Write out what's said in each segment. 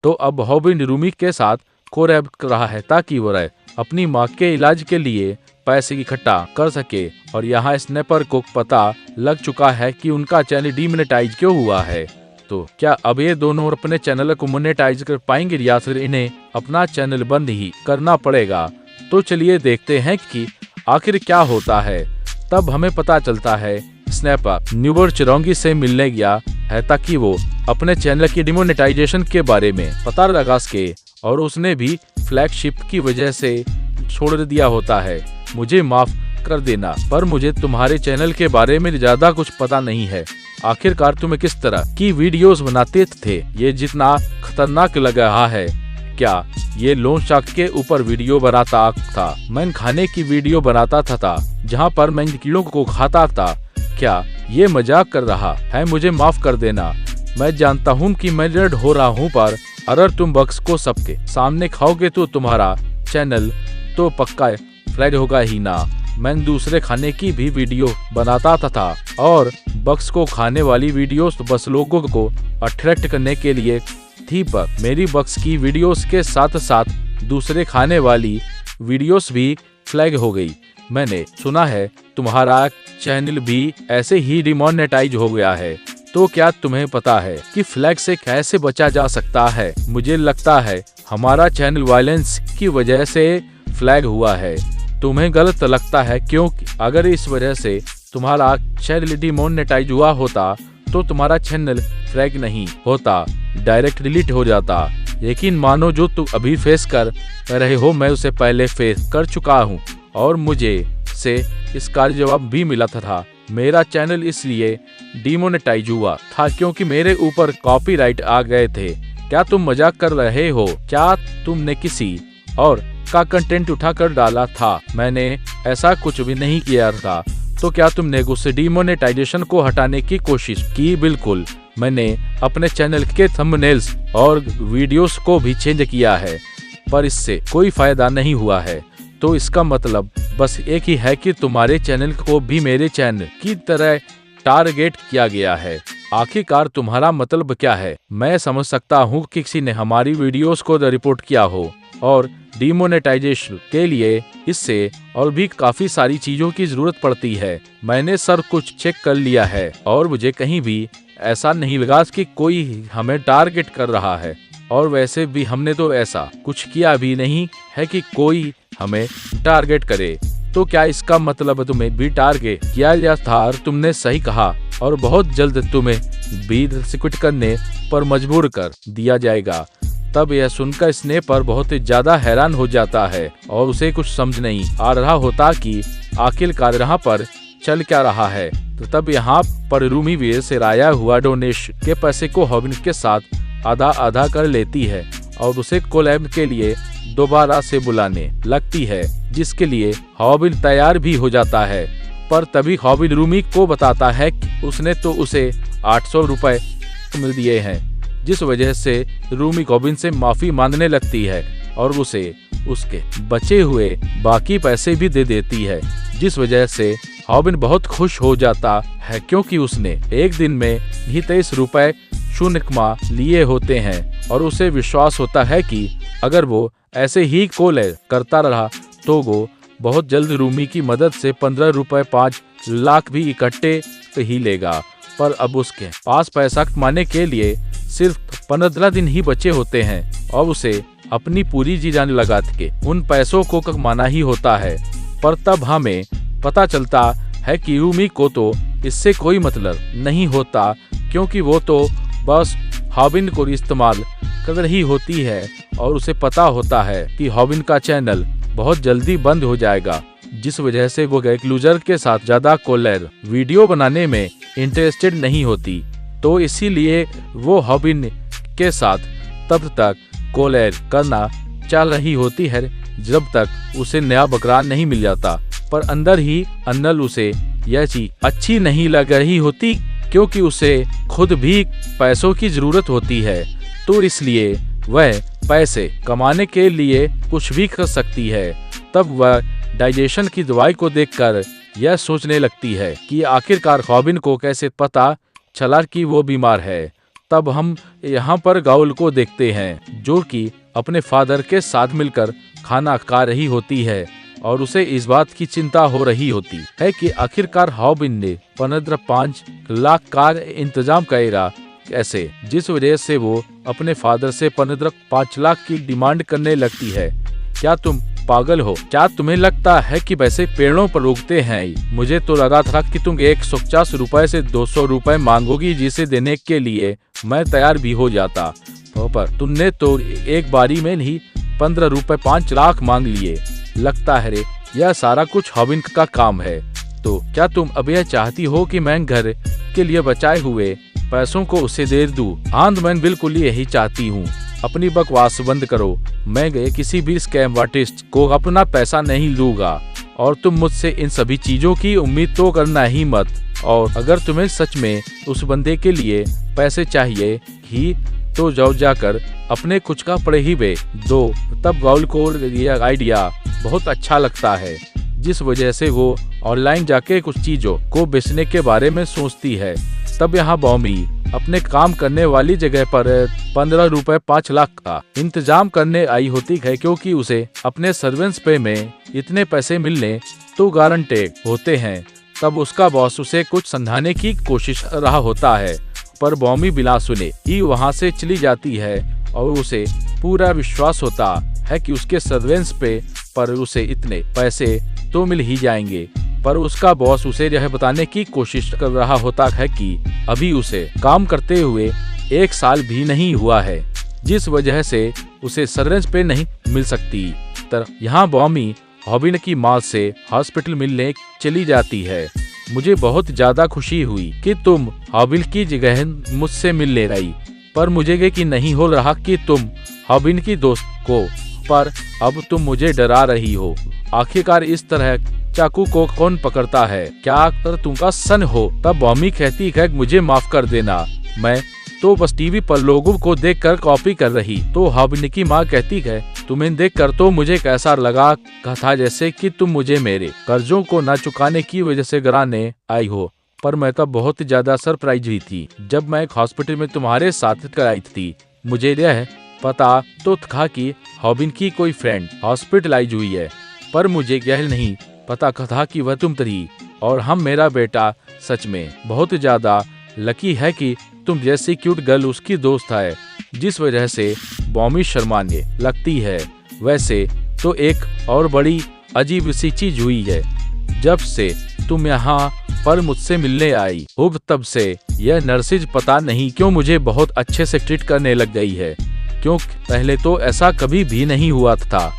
तो अब हॉबिन रूमी के साथ कोलैब कर रहा है ताकि वो अपनी माँ के इलाज के लिए पैसे इकट्ठा कर सके। और यहाँ स्नैपर को पता लग चुका है कि उनका चैनल डीमोनेटाइज क्यों हुआ है। तो क्या अब ये दोनों अपने चैनल को मोनेटाइज कर पाएंगे या फिर इन्हें अपना चैनल बंद ही करना पड़ेगा। तो चलिए देखते हैं कि आखिर क्या होता है। तब हमें पता चलता है स्नैपर न्यूबर चिरौंगी से मिलने गया है ताकि वो अपने चैनल की डिमोनेटाइजेशन के बारे में पता लगा सके, और उसने भी फ्लैगशिप की वजह से छोड़ दिया होता है। मुझे माफ कर देना, पर मुझे तुम्हारे चैनल के बारे में ज्यादा कुछ पता नहीं है। आखिरकार तुम्हें किस तरह की वीडियोस बनाते थे, ये जितना खतरनाक लग रहा है। क्या ये लोन शार्क के ऊपर वीडियो बनाता था? मैं खाने की वीडियो बनाता था जहाँ पर मैं कीड़ों को खाता था। क्या ये मजाक कर रहा है? मुझे माफ कर देना, मैं जानता हूँ कि मैं रेड हो रहा हूँ, पर अगर तुम बक्स को सबके सामने खाओगे तो तुम्हारा चैनल तो पक्का फ्लैग होगा ही ना। मैं दूसरे खाने की भी वीडियो बनाता था और बक्स को खाने वाली वीडियोस बस लोगों को अट्रैक्ट करने के लिए थी, पर मेरी बक्स की वीडियोस के साथ साथ दूसरे खाने वाली वीडियोस भी फ्लैग हो गई। मैंने सुना है तुम्हारा चैनल भी ऐसे ही डिमोनेटाइज हो गया है। तो क्या तुम्हें पता है कि फ्लैग से कैसे बचा जा सकता है? मुझे लगता है हमारा चैनल वायलेंस की वजह से फ्लैग हुआ है। तुम्हें गलत लगता है, क्योंकि अगर इस वजह से तुम्हारा चैनल डिमोनेटाइज हुआ होता तो तुम्हारा चैनल फ्लैग नहीं होता, डायरेक्ट डिलीट हो जाता। लेकिन मानो जो तुम अभी फेस कर रहे हो मैं उसे पहले फेस कर चुका हूँ और मुझे से इसका जवाब भी मिला था। मेरा चैनल इसलिए डिमोनेटाइज हुआ था क्योंकि मेरे ऊपर कॉपीराइट आ गए थे। क्या तुम मजाक कर रहे हो? क्या तुमने किसी और का कंटेंट उठाकर डाला था? मैंने ऐसा कुछ भी नहीं किया था। तो क्या तुमने उस डिमोनेटाइजेशन को हटाने की कोशिश की? बिल्कुल, मैंने अपने चैनल के थंबनेल्स और वीडियोस को भी चेंज किया है, पर इससे कोई फायदा नहीं हुआ है। तो इसका मतलब बस एक ही है कि तुम्हारे चैनल को भी मेरे चैनल की तरह टारगेट किया गया है। आखिरकार तुम्हारा मतलब क्या है? मैं समझ सकता हूँ कि किसी ने हमारी वीडियोस को रिपोर्ट किया हो और डिमोनेटाइजेशन के लिए इससे और भी काफी सारी चीजों की जरूरत पड़ती है। मैंने सब कुछ चेक कर लिया है और मुझे कहीं भी ऐसा नहीं लगा कि कोई हमें टारगेट कर रहा है, और वैसे भी हमने तो ऐसा कुछ किया भी नहीं है कि कोई हमें टारगेट करे। तो क्या इसका मतलब तुम्हें भी टारगेट किया गया था? और तुमने सही कहा, और बहुत जल्द तुम्हें भी क्विट करने पर मजबूर कर दिया जाएगा। तब यह सुनकर स्नैपर बहुत ही ज्यादा हैरान हो जाता है और उसे कुछ समझ नहीं आ रहा होता कि आखिरकार यहाँ पर चल क्या रहा है। तो तब यहाँ पर रूमी वीर से आया हुआ डोनेशन के पैसे को हॉबिन के साथ आधा आधा कर लेती है और उसे कोलैब के लिए दोबारा से बुलाने लगती है, जिसके लिए हॉबिन तैयार भी हो जाता है। पर तभी हॉबिन रूमी को बताता है कि उसने तो उसे 800 रुपए मिल दिए हैं, जिस वजह से रूमी हॉबिन से माफी मांगने लगती है और उसे उसके बचे हुए बाकी पैसे भी दे देती है, जिस वजह से हॉबिन बहुत खुश हो जाता है क्योंकि उसने एक दिन में ही 23 रुपए शून्य लिए होते हैं और उसे विश्वास होता है कि अगर वो ऐसे ही कोलैब करता रहा तो वो बहुत जल्द रूमी की मदद से 15 रुपए 5 लाख भी इकट्ठे ही लेगा। पर अब उसके पास पैसा कमाने के लिए सिर्फ 15 दिन ही बचे होते हैं और उसे अपनी पूरी जी जान लगा के उन पैसों को कमाना ही होता है। पर तब हमें पता चलता है कि रूमी को तो इससे कोई मतलब नहीं होता, क्योंकि वो तो बस हॉबिन को इस्तेमाल कर रही होती है और उसे पता होता है कि हॉबिन का चैनल बहुत जल्दी बंद हो जाएगा, जिस वजह से वो एक लूजर के साथ ज्यादा कोलैब वीडियो बनाने में इंटरेस्टेड नहीं होती। तो इसीलिए वो हॉबिन के साथ तब तक कोलैब करना चल रही होती है जब तक उसे नया बकरा नहीं मिल जाता। पर अंदर ही अंदर उसे यह चीज अच्छी नहीं लग रही होती, क्योंकि उसे खुद भी पैसों की जरूरत होती है। तो इसलिए वह पैसे कमाने के लिए कुछ भी कर सकती है। तब वह डाइजेशन की दवाई को देखकर यह सोचने लगती है कि आखिरकार हॉबिन को कैसे पता चला कि वो बीमार है। तब हम यहाँ पर गाउल को देखते हैं जो कि अपने फादर के साथ मिलकर खाना खा रही होती है और उसे इस बात की चिंता हो रही होती है कि आखिरकार हॉबिन ने 15 लाख का इंतजाम करेगा कैसे, जिस वजह से वो अपने फादर से 5 लाख की डिमांड करने लगती है। क्या तुम पागल हो? क्या तुम्हें लगता है कि पैसे पेड़ों पर उगते हैं? मुझे तो लगा था कि तुम 150 रुपए से 200 रुपए मांगोगी, जिसे देने के लिए मैं तैयार भी हो जाता, पर तुमने तो एक बारी में ही 5 लाख मांग लिए। लगता है रे यह सारा कुछ हॉबिन का काम है। तो क्या तुम अब यह चाहती हो कि मैं घर के लिए बचाए हुए पैसों को उसे दे दूं? हाँ, मैं बिल्कुल यही चाहती हूँ। अपनी बकवास बंद करो। मैं गए किसी भी स्कैम आर्टिस्ट को अपना पैसा नहीं लूंगा और तुम मुझसे इन सभी चीजों की उम्मीद तो करना ही मत। और अगर तुम्हें सच में उस बंदे के लिए पैसे चाहिए ही तो जाओ जाकर अपने कुछ का पड़े ही बे दो। तब गाउल को यह आइडिया बहुत अच्छा लगता है, जिस वजह से वो ऑनलाइन जाके कुछ चीजों को बेचने के बारे में सोचती है। तब यहाँ बॉमी अपने काम करने वाली जगह पर 5 लाख का इंतजाम करने आई होती है, क्योंकि उसे अपने सर्वेंट्स पे में इतने पैसे मिलने तो गारंटेड होते हैं। तब उसका बॉस उसे कुछ समझाने की कोशिश कर रहा होता है, पर बॉमी बिना सुने ही वहाँ से चली जाती है और उसे पूरा विश्वास होता है कि उसके सर्वेंट्स पे पर उसे इतने पैसे तो मिल ही जाएंगे। पर उसका बॉस उसे यह बताने की कोशिश कर रहा होता है कि अभी उसे काम करते हुए 1 साल भी नहीं हुआ है, जिस वजह से उसे सर्वेंट्स पे नहीं मिल सकती। यहाँ बॉमी हॉबिन की माँ से हॉस्पिटल मिलने चली जाती है। मुझे बहुत ज्यादा खुशी हुई कि तुम हॉबिन की जगह मुझसे मिलने आई, पर मुझे यकीन नहीं हो रहा कि तुम हॉबिन की दोस्त को, पर अब तुम मुझे डरा रही हो। आखिरकार इस तरह चाकू को कौन पकड़ता है? क्या अक्सर तुमका सन हो? तब बॉमी कहती है मुझे माफ कर देना, मैं तो बस टीवी पर लोगों को देखकर कॉपी कर रही। तो हॉबिन की माँ कहती है तुम्हें देखकर तो मुझे कैसा लगा था जैसे कि तुम मुझे मेरे कर्जों को न चुकाने की वजह से गिराने आई हो। पर मैं तो बहुत ज्यादा सरप्राइज हुई थी जब मैं हॉस्पिटल में तुम्हारे साथ कराई थी। मुझे यह पता तो था कि हॉबिन की कोई फ्रेंड हॉस्पिटलाइज हुई है, पर मुझे यह नहीं पता था कि वह तुम थी। और हम मेरा बेटा सच में बहुत ज्यादा लकी है कि तुम जैसी क्यूट गर्ल उसकी दोस्त है, जिस वजह से बॉमी शर्माने लगती है। वैसे तो एक और बड़ी अजीब सी चीज हुई है, जब से तुम यहाँ पर मुझसे मिलने आई हो तब से यह नर्सिज पता नहीं क्यों मुझे बहुत अच्छे से ट्रीट करने लग गई है, क्योंकि पहले तो ऐसा कभी भी नहीं हुआ था।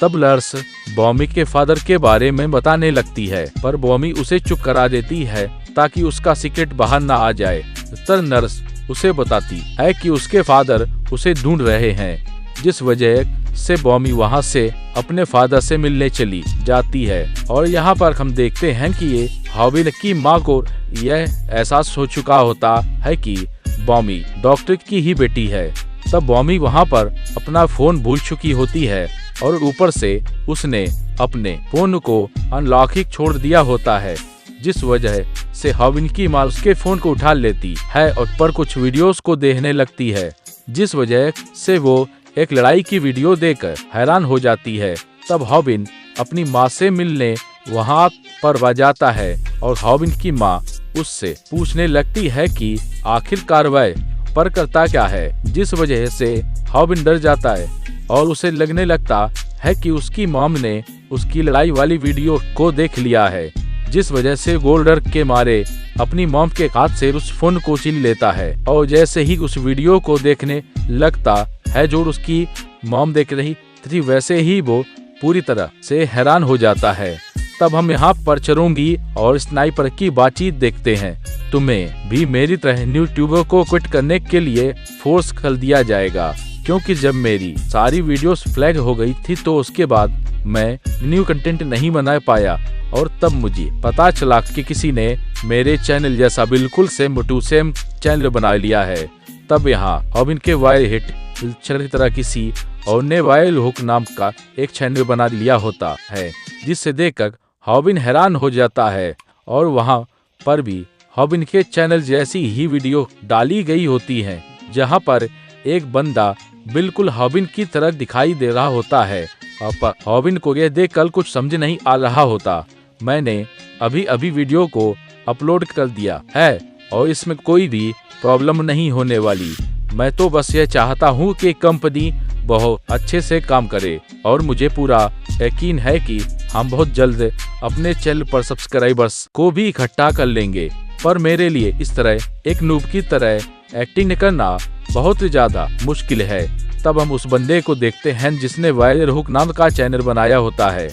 तब नर्स बॉमी के फादर के बारे में बताने लगती है, पर बॉमी उसे चुप करा देती है ताकि उसका सीक्रेट बाहर ना आ जाए। तब नर्स उसे बताती है कि उसके फादर उसे ढूंढ रहे हैं, जिस वजह से बॉमी वहां से अपने फादर से मिलने चली जाती है। और यहाँ पर हम देखते हैं कि ये हॉबिन की माँ को यह एहसास हो चुका होता है कि बॉमी डॉक्टर की ही बेटी है। तब बॉमी वहाँ पर अपना फोन भूल चुकी होती है और ऊपर से उसने अपने फोन को अनलॉकिंग छोड़ दिया होता है, जिस वजह से हॉबिन की माँ उसके फोन को उठा लेती है और पर कुछ वीडियोस को देखने लगती है, जिस वजह से वो एक लड़ाई की वीडियो देखकर हैरान हो जाती है। तब हॉबिन अपनी माँ से मिलने वहाँ पर जाता है और हॉबिन की माँ उससे पूछने लगती है कि आखिरकार वह पर करता क्या है, जिस वजह से हॉबिन डर जाता है और उसे लगने लगता है कि उसकी मॉम ने उसकी लड़ाई वाली वीडियो को देख लिया है, जिस वजह से गोल्डर के मारे अपनी मॉम के हाथ से उस फोन को छीन लेता है। और जैसे ही उस वीडियो को देखने लगता है जो उसकी मॉम देख रही थी, वैसे ही वो पूरी तरह से हैरान हो जाता है। तब हम यहाँ पर चरोंगी और स्नाइपर की बातचीत देखते हैं। तुम्हें भी मेरी तरह यूट्यूबर को क्विट करने के लिए फोर्स कर दिया जाएगा, क्योंकि जब मेरी सारी वीडियोस फ्लैग हो गई थी तो उसके बाद मैं न्यू कंटेंट नहीं बना पाया और तब मुझे पता चला कि किसी ने मेरे चैनल जैसा बिल्कुल सेम टू सेम चैनल बना लिया है। तब यहाँ हॉबिन के वायर हिट की तरह किसी और ने वायर हुक नाम का एक चैनल बना लिया होता है, जिससे देखकर हॉबिन हैरान हो जाता है और वहाँ पर भी हॉबिन के चैनल जैसी ही वीडियो डाली गई होती है, जहां पर एक बंदा बिल्कुल हॉबिन की तरह दिखाई दे रहा होता है। पर हॉबिन को यह देखकर कुछ समझ नहीं आ रहा होता। मैंने अभी अभी वीडियो को अपलोड कर दिया है और इसमें कोई भी प्रॉब्लम नहीं होने वाली। मैं तो बस यह चाहता हूँ कि कंपनी बहुत अच्छे से काम करे और मुझे पूरा यकीन है कि हम बहुत जल्द अपने चैनल पर सब्सक्राइबर्स को भी इकट्ठा कर लेंगे। पर मेरे लिए इस तरह एक नूब की तरह एक्टिंग करना बहुत ज्यादा मुश्किल है। तब हम उस बंदे को देखते हैं जिसने वायरल हुक नाम का चैनल बनाया होता है।